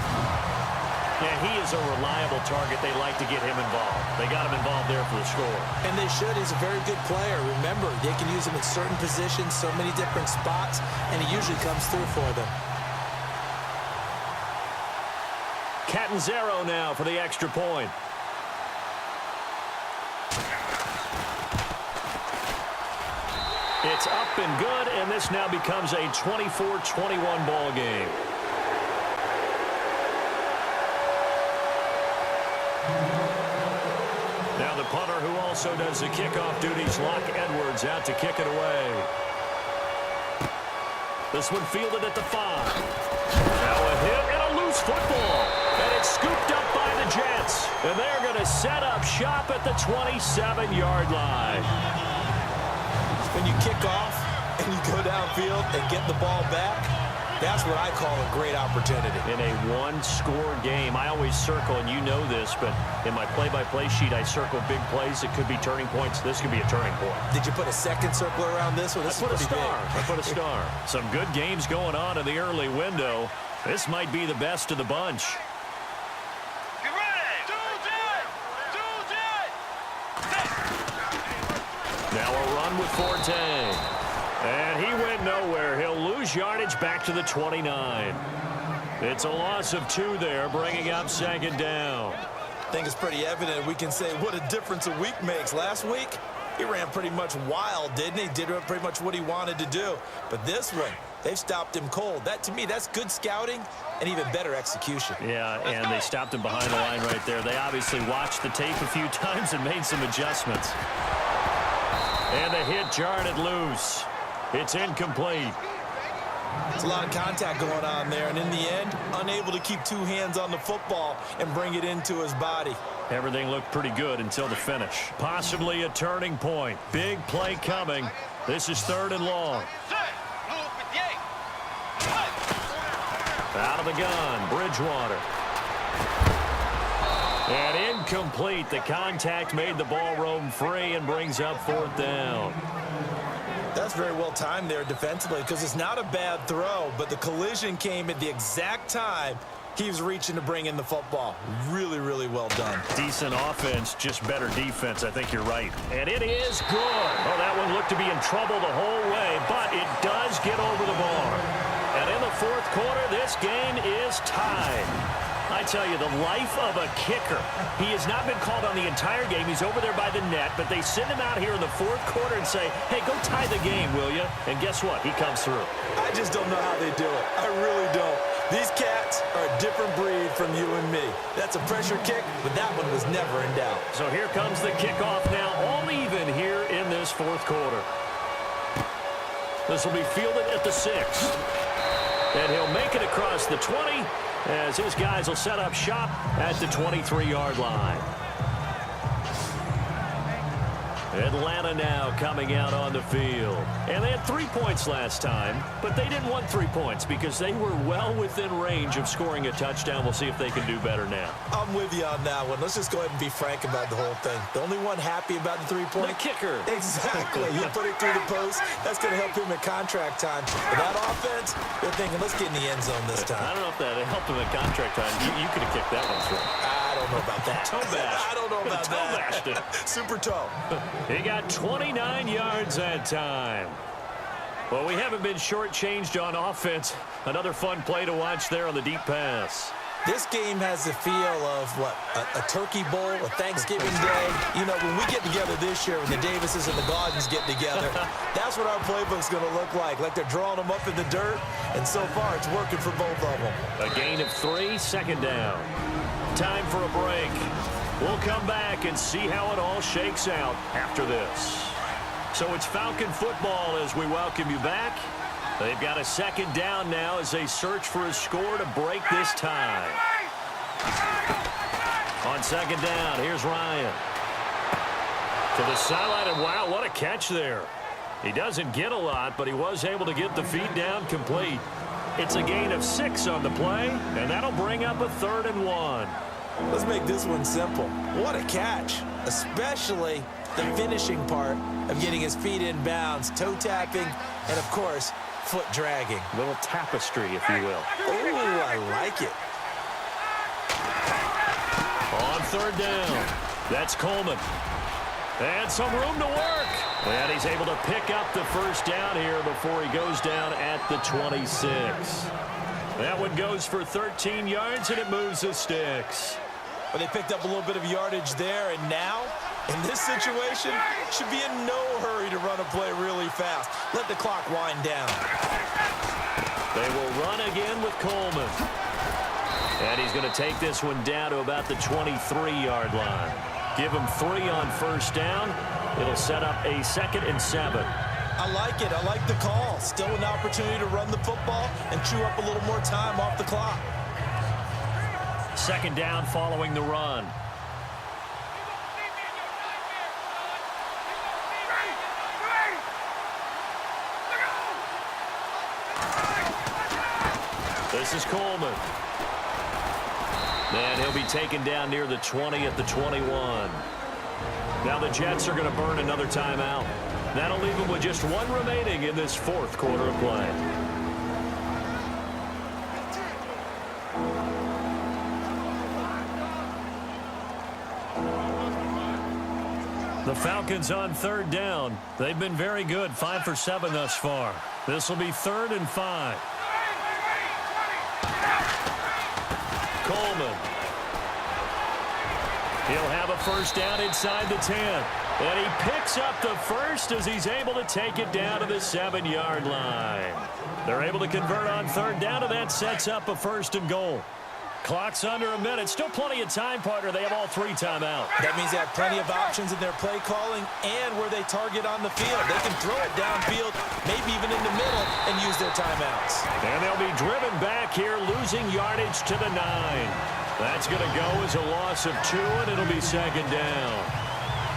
Yeah, he is a reliable target. They like to get him involved. They got him involved there for the score.
And they should. He's a very good player. Remember, they can use him in certain positions, so many different spots, and he usually comes through for them.
Catanzaro now for the extra point. It's up and good, and this now becomes a 24-21 ball game. Now the punter, who also does the kickoff duties, Locke Edwards, out to kick it away. This one fielded at the 5. Now a hit and a loose football. And it's scooped up by the Jets. And they're going to set up shop at the 27-yard line.
When you kick off and you go downfield and get the ball back, that's what I call a great opportunity.
In a one-score game, I always circle, and you know this, but in my play-by-play sheet, I circle big plays. It could be turning points. This could be a turning point.
Did you put a second circle around this one? This
I put a
is pretty
star.
big.
I put a star. Some good games going on in the early window. This might be the best of the bunch.
Get ready. Do it.
Now a run with Forte. And he went nowhere. He'll lose yardage back to the 29. It's a loss of 2 there, bringing up second down.
I think it's pretty evident. We can say what a difference a week makes. Last week, he ran pretty much wild, didn't he? Did pretty much what he wanted to do. But this one, they've stopped him cold. That, to me, that's good scouting and even better execution.
Yeah, and they stopped him behind the line right there. They obviously watched the tape a few times and made some adjustments. And the hit jarred it loose. It's incomplete.
There's a lot of contact going on there, and in the end, unable to keep 2 hands on the football and bring it into his body.
Everything looked pretty good until the finish. Possibly a turning point. Big play coming. This is 3rd and long. Out of the gun, Bridgewater. And incomplete. The contact made the ball roam free and brings up 4th down.
That's very well timed there defensively because it's not a bad throw, but the collision came at the exact time he was reaching to bring in the football. Really, really well done.
Decent offense, just better defense. I think you're right. And it is good. Oh, that one looked to be in trouble the whole way, but it does get over the bar. And in the 4th quarter, this game is tied. I tell you, the life of a kicker. He has not been called on the entire game. He's over there by the net, but they send him out here in the 4th quarter and say, hey, go tie the game, will you? And guess what? He comes through.
I just don't know how they do it. I really don't. These cats are a different breed from you and me. That's a pressure kick, but that one was never in doubt.
So here comes the kickoff now, all even here in this 4th quarter. This will be fielded at the 6. And he'll make it across the 20 as his guys will set up shop at the 23-yard line. Atlanta now coming out on the field. And they had 3 points last time, but they didn't want 3 points because they were well within range of scoring a touchdown. We'll see if they can do better now.
I'm with you on that one. Let's just go ahead and be frank about the whole thing. The only one happy about the 3-point?
The kicker.
Exactly. He put it through the post. That's going to help him at contract time. But that offense, they're thinking, let's get in the end zone this time.
I don't know if that helped him at contract time. You could have kicked that one through.
I don't know about that.
Toe bash.
I don't know about
Toe
that.
bashed it.
Super toe.
He got 29 yards that time. Well, we haven't been shortchanged on offense. Another fun play to watch there on the deep pass.
This game has the feel of, what, a turkey bowl, a Thanksgiving day. You know, when we get together this year, when the Davises and the Gaudens get together, that's what our playbook's going to look like they're drawing them up in the dirt, and so far it's working for both of them.
A gain of 3, 2nd down. Time for a break. We'll come back and see how it all shakes out after this. So it's Falcon football as we welcome you back. They've got a 2nd down now as they search for a score to break this tie. On 2nd down, here's Ryan. To the sideline, and wow, what a catch there. He doesn't get a lot, but he was able to get the feet down complete. It's a gain of 6 on the play, and that'll bring up a 3rd and 1.
Let's make this one simple. What a catch, especially the finishing part of getting his feet in bounds, toe tapping, and of course, foot dragging.
A little tapestry, if you will.
Ooh, I like it.
On 3rd down, that's Coleman. And some room to work. And he's able to pick up the 1st down here before he goes down at the 26. That one goes for 13 yards, and it moves the sticks.
But they picked up a little bit of yardage there, and now, in this situation, should be in no hurry to run a play really fast. Let the clock wind down.
They will run again with Coleman. And he's going to take this one down to about the 23-yard line. Give him 3 on 1st down. It'll set up a 2nd and 7.
I like it. I like the call. Still an opportunity to run the football and chew up a little more time off the clock.
Second down following the run. This is Coleman. And he'll be taken down near the 20 at the 21. Now the Jets are going to burn another timeout. That'll leave them with just one remaining in this fourth quarter of play. The Falcons on third down. They've been very good, 5 for 7 thus far. This will be 3rd and 5. Coleman. He'll have a first down inside the 10. And he picks up the first as he's able to take it down to the 7-yard line. They're able to convert on third down, and that sets up a 1st and goal. Clock's under a minute. Still plenty of time, partner. They have all 3 timeouts.
That means they have plenty of options in their play calling and where they target on the field. They can throw it downfield, maybe even in the middle, and use their timeouts.
And they'll be driven back here, losing yardage to the 9. That's going to go as a loss of 2, and it'll be 2nd down.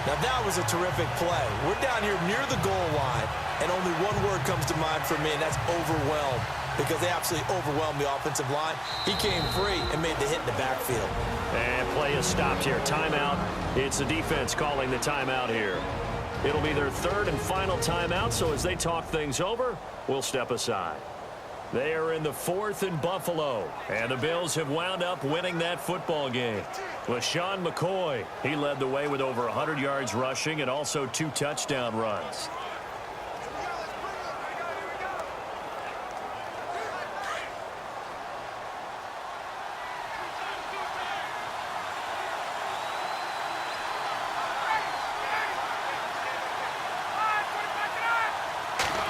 Now that was a terrific play. We're down here near the goal line, and only one word comes to mind for me, and that's overwhelmed, because they absolutely overwhelmed the offensive line. He came free and made the hit in the backfield.
And play is stopped here. Timeout. It's the defense calling the timeout here. It'll be their 3rd and final timeout, so as they talk things over, we'll step aside. They are in the 4th in Buffalo, and the Bills have wound up winning that football game. LaShawn McCoy, he led the way with over 100 yards rushing and also 2 touchdown runs.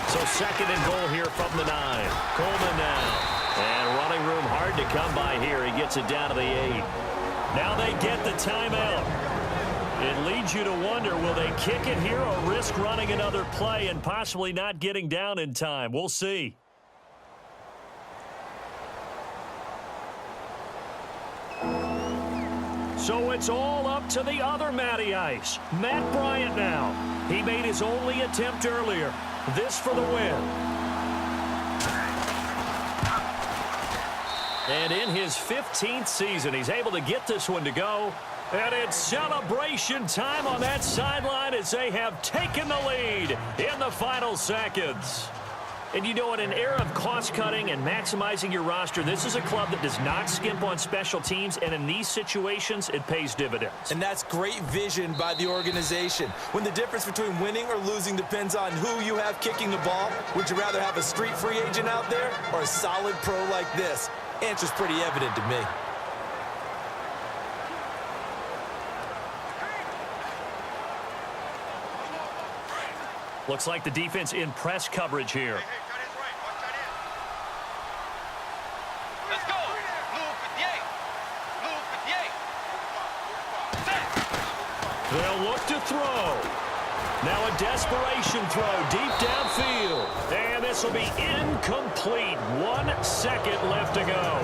So 2nd and goal here from the 9. Coleman now. And running room hard to come by here. He gets it down to the 8. Now they get the timeout. It leads you to wonder, will they kick it here or risk running another play and possibly not getting down in time? We'll see. So it's all up to the other Matty Ice. Matt Bryant now. He made his only attempt earlier. This for the win. And in his 15th season, he's able to get this one to go. And it's celebration time on that sideline as they have taken the lead in the final seconds. And you know, in an era of cost-cutting and maximizing your roster, this is a club that does not skimp on special teams, and in these situations, it pays dividends.
And that's great vision by the organization. When the difference between winning or losing depends on who you have kicking the ball, would you rather have a street free agent out there or a solid pro like this? Answer's pretty evident to me.
Looks like the defense in press coverage here.
Let's go. Move 58. Move 58.
They'll look to throw. Now a desperation throw deep downfield. And this will be incomplete. 1 second left to go.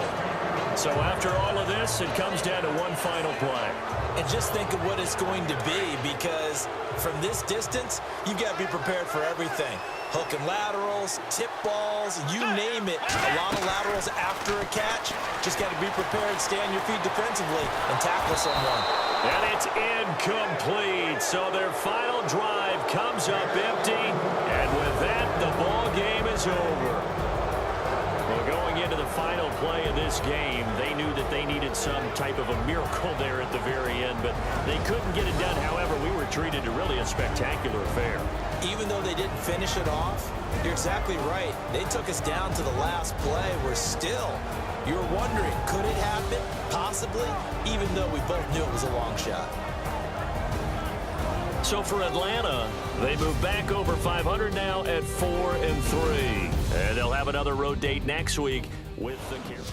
So after all of this, it comes down to one final play.
And just think of what it's going to be, because from this distance, you've got to be prepared for everything. Hook and laterals, tip balls, you name it. A lot of laterals after a catch. Just got to be prepared, stay on your feet defensively, and tackle someone.
And it's incomplete. So their final drive comes up empty. And with that, the ball game is over. Well, going into the final play of this game, they knew that they needed some type of a miracle there at the very end, but they couldn't get it done. However, we were treated to really a spectacular affair.
Even though they didn't finish it off, you're exactly right. They took us down to the last play. We're still, you were wondering, could it happen? Possibly, even though we both knew it was a long shot.
So for Atlanta, they move back over 500 now at 4-3. And they'll have another road date next week with the Carolina.